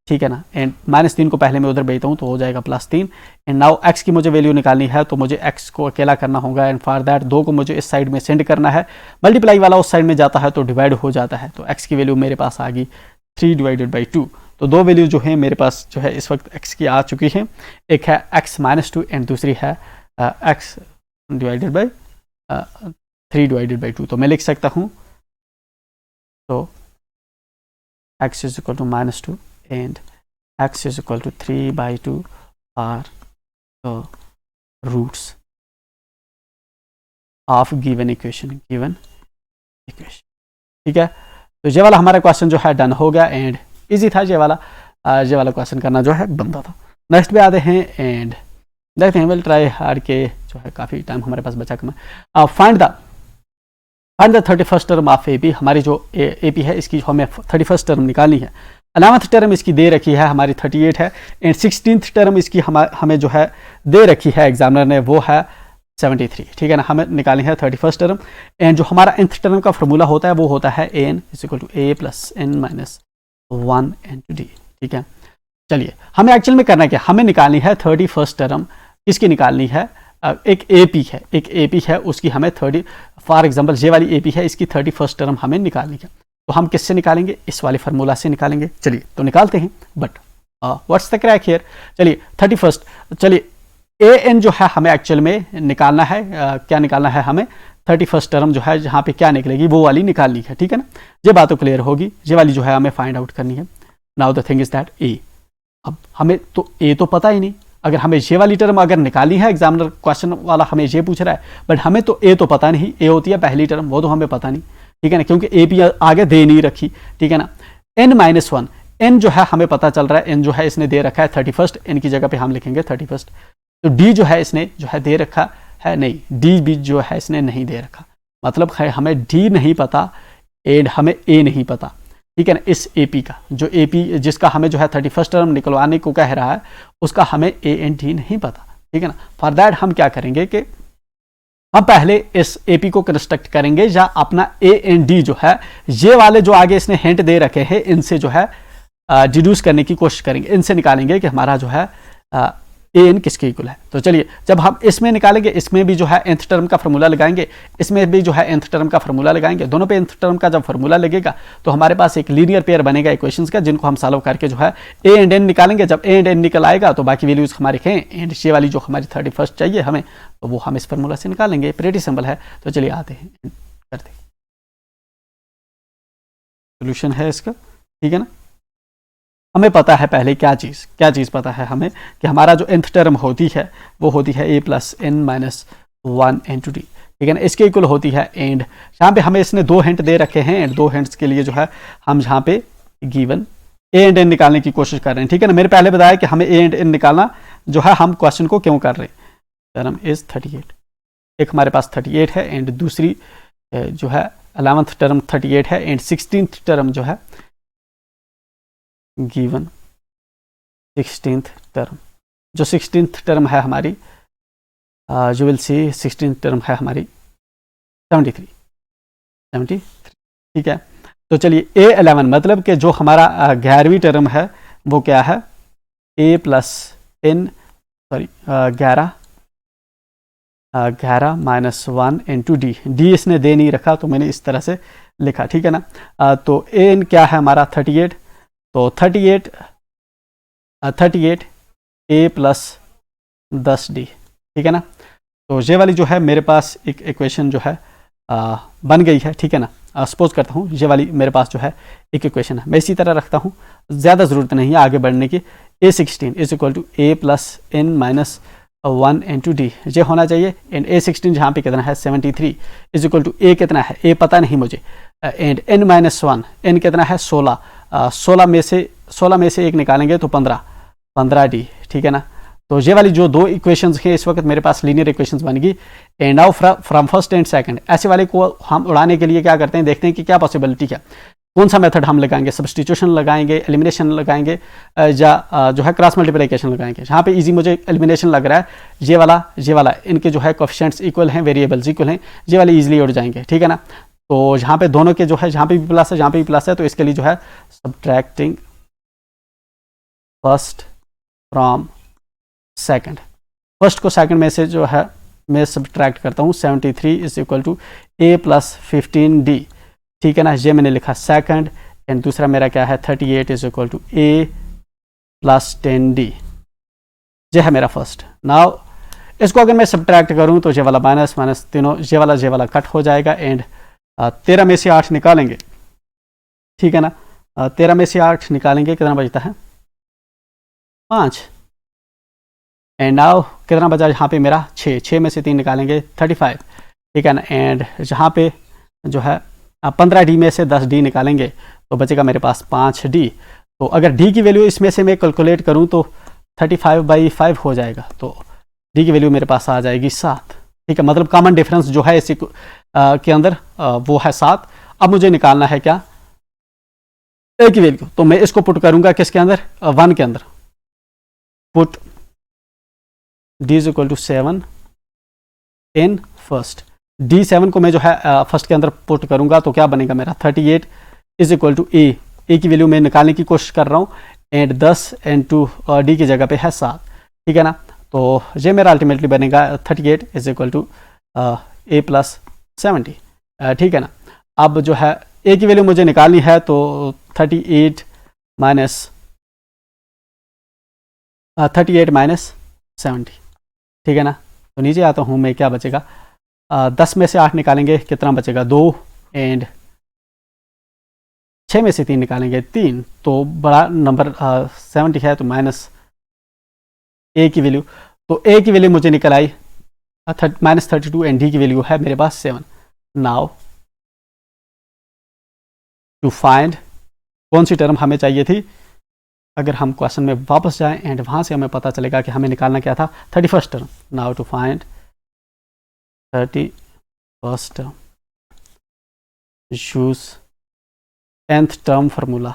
ठीक है ना, एंड माइनस 3 को पहले मैं उधर भेजता हूँ तो हो जाएगा प्लस 3 एंड नाउ x की मुझे वैल्यू निकालनी है तो मुझे x को अकेला करना होगा एंड फॉर दैट 2 को मुझे इस साइड में सेंड करना है, मल्टीप्लाई वाला उस साइड में जाता है तो डिवाइड हो जाता है, तो x की वैल्यू मेरे पास आ गई 3/2। तो दो वैल्यू जो है मेरे पास जो है इस वक्त x की आ चुकी है, एक है x माइनस 2 एंड दूसरी है x डिवाइडेड बाई 3/2। तो मैं लिख सकता हूँ, तो x is equal to minus 2 and x is equal to 3/2 are the roots of given equation. ठीक है, तो ये वाला हमारा क्वेश्चन जो है डन हो गया एंड इजी था, ये वाला क्वेश्चन करना जो है बनता था। नेक्स्ट पे आते हैं एंड देखते हैं, विल ट्राई हार्ड के जो है काफ़ी टाइम हमारे पास बचा कमा। Find the 31st term of AP. हमारी जो एपी है इसकी हमें 31st टर्म निकालनी है। 11th टर्म इसकी दे रखी है हमारी 38 है एंड 16th टर्म इसकी हमें जो है दे रखी है एग्जामिनर ने, वो है 73। ठीक है ना, हमें निकालनी है 31st टर्म एंड जो हमारा nth टर्म का फॉर्मूला होता है वो होता है an is equal to a plus n minus 1 into d. ठीक है, चलिए हमें एक्चुअल में करना क्या, हमें निकालनी है 31st टर्म। किसकी निकालनी है, एक एपी है, एक एपी है, उसकी हमें 30, फॉर एग्जांपल ये वाली एपी है, इसकी 31st टर्म हमें निकालनी है। तो हम किससे निकालेंगे, इस वाले फार्मूला से निकालेंगे। चलिए तो निकालते हैं, but what's the crack here. चलिए 31st, चलिए ए एन जो है हमें एक्चुअल में निकालना है, क्या निकालना है हमें, 31st टर्म जो है जहाँ पे क्या निकलेगी वो वाली निकालनी है। ठीक है ना, ये बात तो क्लियर होगी, ये वाली जो है हमें फाइंड आउट करनी है। Now the thing is that A, अब हमें तो ए तो पता ही नहीं, अगर हमें ये वाली टर्म अगर निकालनी है, एग्जामिनर क्वेश्चन वाला हमें ये पूछ रहा है, बट हमें तो ए तो पता नहीं, ए होती है पहली टर्म, वो तो हमें पता नहीं। ठीक है ना, क्योंकि ए पी आगे दे नहीं रखी। ठीक है ना, n-1, n जो है हमें पता चल रहा है, n जो है इसने दे रखा है 31st, n की जगह पे हम लिखेंगे 31st। तो d जो है इसने जो है दे रखा है नहीं, d भी जो है इसने नहीं दे रखा, मतलब है हमें d नहीं पता एंड हमें a नहीं पता। ठीक है ना, इस AP का जो AP जिसका हमें जो है 31st टर्म निकलवाने को कह रहा है, उसका हमें A एंड D नहीं पता। ठीक है ना, फॉर दैट हम क्या करेंगे कि हम पहले इस AP को कंस्ट्रक्ट करेंगे, या अपना A एंड D जो है, ये वाले जो आगे इसने हिंट दे रखे हैं, इनसे जो है डिड्यूस करने की कोशिश करेंगे, इनसे निकालेंगे कि हमारा जो है ए एन किसके इक्वल है। तो चलिए जब हम इसमें निकालेंगे, इसमें भी जो है nth टर्म का फार्मूला लगाएंगे, इसमें भी जो है nth टर्म का फार्मूला लगाएंगे, दोनों पे nth टर्म का जब फार्मूला लगेगा तो हमारे पास एक लीनियर पेयर बनेगा इक्वेशंस का, जिनको हम सॉल्व करके जो है ए एंड एन निकालेंगे। जब ए एंड एन निकल आएगा तो बाकी वैल्यूज हमारे हैं, एंड ये वाली जो हमारी 31st चाहिए हमें, तो वो हम इस फार्मूला से निकालेंगे। प्रीटी सिंपल है। तो चलिए आते हैं, करते हैं, सोल्यूशन है इसका। ठीक है ना, हमें पता है पहले क्या चीज़ पता है हमें, कि हमारा जो nth टर्म होती है वो होती है a plus n minus 1 into d. ठीक है ना, इसके इक्वल होती है एंड, यहाँ पे हमें इसने 2 हिंट दे रखे हैं, एंड 2 हिंट्स के लिए जो है हम यहाँ पे गिवन a एंड n निकालने की कोशिश कर रहे हैं। ठीक है ना, मेरे पहले बताया कि हमें a एंड n निकालना जो है, हम क्वेश्चन को क्यों कर रहे हैं। टर्म इज 38, एक हमारे पास 38 है, एंड दूसरी जो है 11th टर्म 38 है, एंड 16th टर्म जो है गिवन 16th टर्म, जो 16th टर्म है हमारी, जो विल सी 16th टर्म है हमारी 73। ठीक है, तो चलिए A11 मतलब कि जो हमारा 11वीं टर्म है वो क्या है, a plus n, sorry 11 minus 1 into D. D इसने दे नहीं रखा तो मैंने इस तरह से लिखा। ठीक है ना, तो an क्या है हमारा 38, तो 38 a प्लस 10 डी। ठीक है ना, तो ये वाली जो है मेरे पास एक इक्वेशन जो है बन गई है। ठीक है ना, सपोज करता हूँ ये वाली मेरे पास जो है एक इक्वेशन है, मैं इसी तरह रखता हूँ, ज़्यादा ज़रूरत नहीं है आगे बढ़ने की। a16 is equal to a plus n minus 1 into d, ये होना चाहिए। एंड a16 जहाँ पे कितना है 73 इज इक्वल टू a कितना है, a पता नहीं मुझे, एंड n माइनस 1, n कितना है 16, 16 में से एक निकालेंगे तो 15 डी। ठीक है ना, तो ये वाली जो 2 इक्वेशंस हैं इस वक्त मेरे पास लीनियर इक्वेशंस बन गई। And now from first and second, ऐसे वाले को हम उड़ाने के लिए क्या करते हैं, देखते हैं कि क्या पॉसिबिलिटी है, कौन सा मेथड हम लगाएंगे, सब्स्टिट्यूशन लगाएंगे, एलिमिनेशन लगाएंगे, या जो है क्रॉस मल्टीप्लिकेशन लगाएंगे। यहाँ पे इजी मुझे एलिमिनेशन लग रहा है, ये वाला इनके जो है कोएफिशिएंट्स इक्वल हैं, वेरिएबल्स इक्वल हैं, ये वाले इजीली उड़ जाएंगे। ठीक है ना, तो यहाँ पे दोनों के जो है, यहाँ पे भी प्लस है, यहाँ पे भी प्लस है, तो इसके लिए जो है subtracting first from second, first को सेकंड में से जो है मैं सब्ट्रैक्ट करता हूँ, 73 is equal to a plus 15 d. ठीक है ना, ये मैंने लिखा सेकंड, एंड दूसरा मेरा क्या है 38 is equal to a plus 10 d, ये है मेरा फर्स्ट। नाउ इसको अगर मैं सब्ट्रैक्ट करूँ तो ये वाला माइनस तीनों, ये वाला कट हो जाएगा, एंड 13 में से 8 निकालेंगे। ठीक है ना, 13 में से 8 निकालेंगे, कितना बचता है 5, एंड नाउ कितना बचा यहाँ पे मेरा 6 में से 3 निकालेंगे 35। ठीक है ना, एंड यहाँ पे जो है 15 डी में से 10 डी निकालेंगे तो बचेगा मेरे पास 5 डी। तो अगर डी की वैल्यू इसमें से मैं कैलकुलेट करूँ तो 35/5 हो जाएगा, तो डी की वैल्यू मेरे पास आ जाएगी 7। ठीक है, मतलब कॉमन डिफरेंस जो है इसी के अंदर वो है 7। अब मुझे निकालना है क्या, ए की वैल्यू, तो मैं इसको पुट करूंगा किसके अंदर, 1 के अंदर, put d is equal to 7 in first. D7 को मैं जो है फर्स्ट के अंदर पुट करूंगा तो क्या बनेगा मेरा 38 इज इक्वल टू a ए की वैल्यू मैं निकालने की कोशिश कर रहा हूँ एंड 10 into डी की जगह पे है 7, ठीक है ना। तो ये मेरा अल्टीमेटली बनेगा 38 is equal to a plus 70, ठीक है ना। अब जो है ए की वैल्यू मुझे निकालनी है, तो 38 माइनस 70, ठीक है ना। तो नीचे आता हूँ मैं, क्या बचेगा, 10 में से 8 निकालेंगे, कितना बचेगा 2, एंड 6 में से 3 निकालेंगे 3, तो बड़ा नंबर 70 है, तो माइनस ए की वैल्यू, तो ए की वैल्यू मुझे निकल आई -32 एंड डी की वैल्यू है मेरे पास 7। नाउ टू फाइंड कौन सी टर्म हमें चाहिए थी, अगर हम क्वेश्चन में वापस जाएं एंड वहाँ से हमें पता चलेगा कि हमें निकालना क्या था, 31st term. Now to find 31st term, use nth term formula,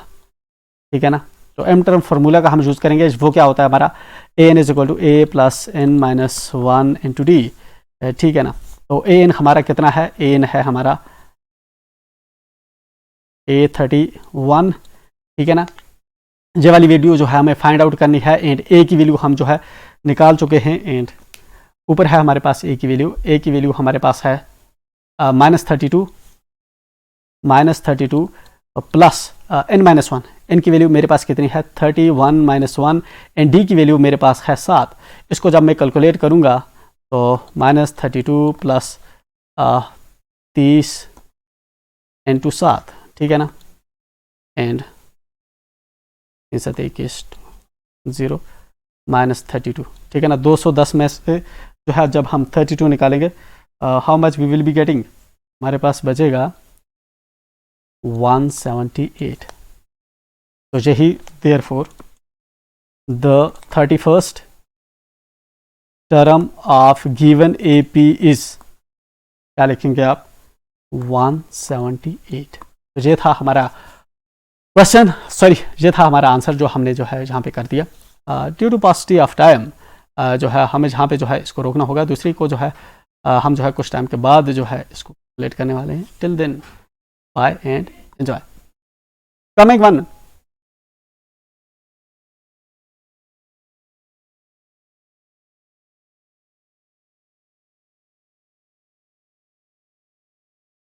ठीक है ना। तो m टर्म फार्मूला का हम यूज़ करेंगे, वो क्या होता है हमारा, an is equal to a plus n minus 1 into d, ठीक है ना। तो an हमारा कितना है, an है हमारा A31, ठीक है ना। ये वाली वैल्यू जो है हमें फाइंड आउट करनी है एंड a की वैल्यू हम जो है निकाल चुके हैं, एंड ऊपर है हमारे पास a की वैल्यू हमारे पास है -32 प्लस n-1, n की वैल्यू मेरे पास कितनी है 31 - 1 एंड d की वैल्यू मेरे पास है 7। इसको जब मैं कैलकुलेट करूँगा तो -32 प्लस 30 इंटू 7, ठीक है ना, एंड 0 -32, ठीक है ना। 210 में से जो है जब हम 32 निकालेंगे, how much we will be getting, हमारे पास बचेगा 178। तो यही therefore the 31st term of given AP is, क्या लिखेंगे आप, 178। तो ये था हमारा क्वेश्चन, सॉरी ये था हमारा आंसर जो हमने जो है यहाँ पे कर दिया। Due to paucity of time जो है हमें यहाँ पे जो है इसको रोकना होगा, दूसरी को जो है हम जो है कुछ टाइम के बाद जो है इसको कैलकुलेट करने वाले हैं। Till then bye and enjoy. Coming one